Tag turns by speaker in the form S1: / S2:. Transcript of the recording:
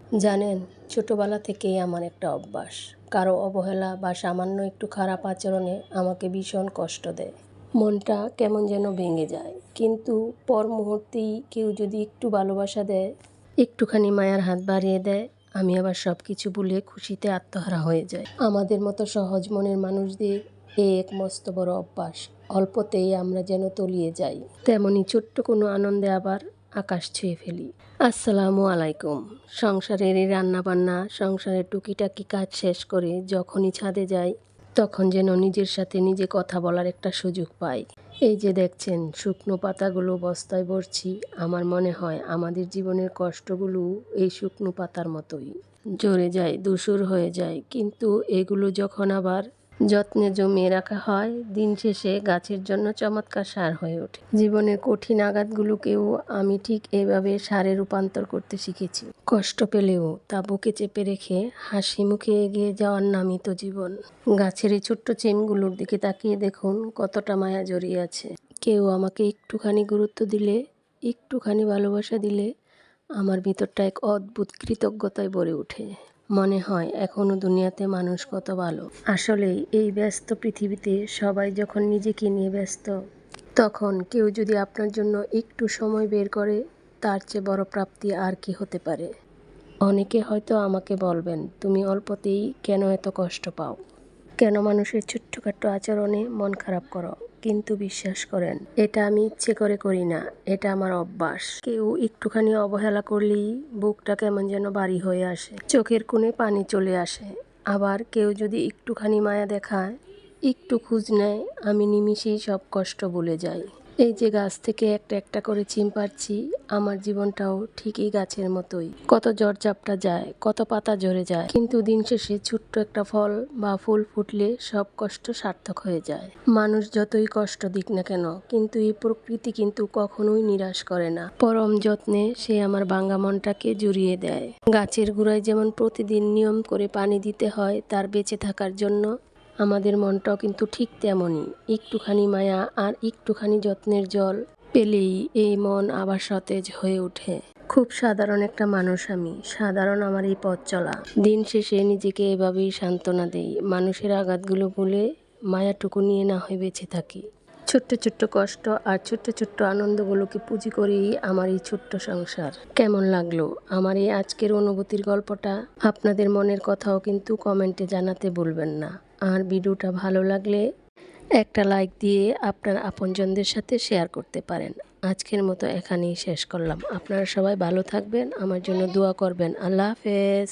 S1: জানেন, ছোটবেলা থেকেই আমার একটা অভ্যাস, কারো অবহেলা বা সামান্য একটু খারাপ আচরণে আমাকে ভীষণ কষ্ট দেয়। মনটা কেমন যেন ভেঙে যায়, কিন্তু পর মুহূর্তেই কেউ যদি একটু ভালোবাসা দেয়, একটুখানি মায়ার হাত বাড়িয়ে দেয়, আমি আবার সব কিছু ভুলে খুশিতে আত্মহারা হয়ে যাই। আমাদের মতো সহজ মনের মানুষদের এক মস্ত বড় অভ্যাস, অল্পতেই আমরা যেন তলিয়ে যাই। তেমনি ছোট্ট কোনো আনন্দে আবার আকাশ ছুঁয়ে ফেলি। আসসালামু আলাইকুম। সংসারের এই রান্নাবান্না, সংসারের টুকিটাকি কাজ শেষ করে যখনই ছাদে যাই, তখন যেন নিজের সাথে নিজে কথা বলার একটা সুযোগ পাই। এই যে দেখছেন শুকনো পাতাগুলো বস্তায় ভরছি, আমার মনে হয় আমাদের জীবনের কষ্টগুলো এই শুকনো পাতার মতোই ঝরে যায়, ধূসর হয়ে যায়, কিন্তু এগুলো যখন আবার যত্নে জমিয়ে রাখা হয়, দিন শেষে গাছের জন্য চমৎকার সার হয়ে ওঠে। জীবনের কঠিন আঘাতগুলোকেও আমি ঠিক এভাবে সারে রূপান্তর করতে শিখেছি। কষ্ট পেলেও তা বুকে চেপে রেখে হাসি মুখে এগিয়ে যাওয়ার নামই তো জীবন। গাছের এই ছোট্ট চেমগুলোর দিকে তাকিয়ে দেখুন কতটা মায়া জড়িয়ে আছে। কেউ আমাকে একটুখানি গুরুত্ব দিলে, একটুখানি ভালোবাসা দিলে আমার ভিতরটা এক অদ্ভুত কৃতজ্ঞতায় ভরে ওঠে। মনে হয় এখনো দুনিয়াতে মানুষ কত ভালো। আসলে এই ব্যস্ত পৃথিবীতে সবাই যখন নিজেকে নিয়ে ব্যস্ত, তখন কেউ যদি আপনার জন্য একটু সময় বের করে, তার চেয়ে বড় প্রাপ্তি আর কি হতে পারে। অনেকে হয়তো আমাকে বলবেন, তুমি অল্পতেই কেন এত কষ্ট পাও, কেন মানুষের ছোট্টখাট্ট আচরণে মন খারাপ করো। কিন্তু বিশ্বাস করেন, এটা আমি ইচ্ছে করে করি না, এটা আমার অভ্যাস। কেউ একটুখানি অবহেলা করলেই বুকটা কেমন যেন ভারী হয়ে আসে, চোখের কোণে পানি চলে আসে। আবার কেউ যদি একটুখানি মায়া দেখায়, একটু খোঁজ নেয়, আমি নিমিষেই সব কষ্ট ভুলে যাই। এই যে গাছ থেকে একটা একটা করে চিম পাড়ছি, আমার জীবনটাও ঠিক এই গাছের মতোই। কত ঝড়-ঝাপটা যায়, কত পাতা ঝরে যায়, কিন্তু দিন শেষে ছোট্ট একটা ফল বা ফুল ফুটলে সব কষ্ট সার্থক হয়ে যায়। মানুষ যতই কষ্ট দিক না কেন, কিন্তু এই প্রকৃতি কিন্তু কখনোই নিরাশ করে না। পরম যত্নে সে আমার ভাঙা মনটাকে জুড়িয়ে দেয়। গাছের গোড়ায় যেমন প্রতিদিন নিয়ম করে পানি দিতে হয় তার বেঁচে থাকার জন্য, আমাদের মনটাও কিন্তু ঠিক তেমনই। একটুখানি মায়া আর একটুখানি যত্নের জল পেলেই এই মন আবার সতেজ হয়ে ওঠে। খুব সাধারণ একটা মানুষ আমি, সাধারণ আমার এই পথ চলা। দিন শেষে নিজেকে এভাবেই সান্ত্বনা দেই, মানুষের আঘাতগুলো ভুলে মায়াটুকু নিয়ে না হয় বেঁচে থাকি। ছোট্ট ছোট্ট কষ্ট আর ছোট্ট ছোট্ট আনন্দগুলোকে পুঁজি করেই আমার এই ছোট্ট সংসার। কেমন লাগলো আমার এই আজকের অনুভূতির গল্পটা? আপনাদের মনের কথাও কিন্তু কমেন্টে জানাতে ভুলবেন না। আর ভিডিওটা ভালো লাগলে একটা লাইক দিয়ে আপনার আপনজনদের সাথে শেয়ার করতে পারেন। আজকের মতো এখানেই শেষ করলাম। আপনারা সবাই ভালো থাকবেন, আমার জন্য দোয়া করবেন। আল্লাহ হাফেজ।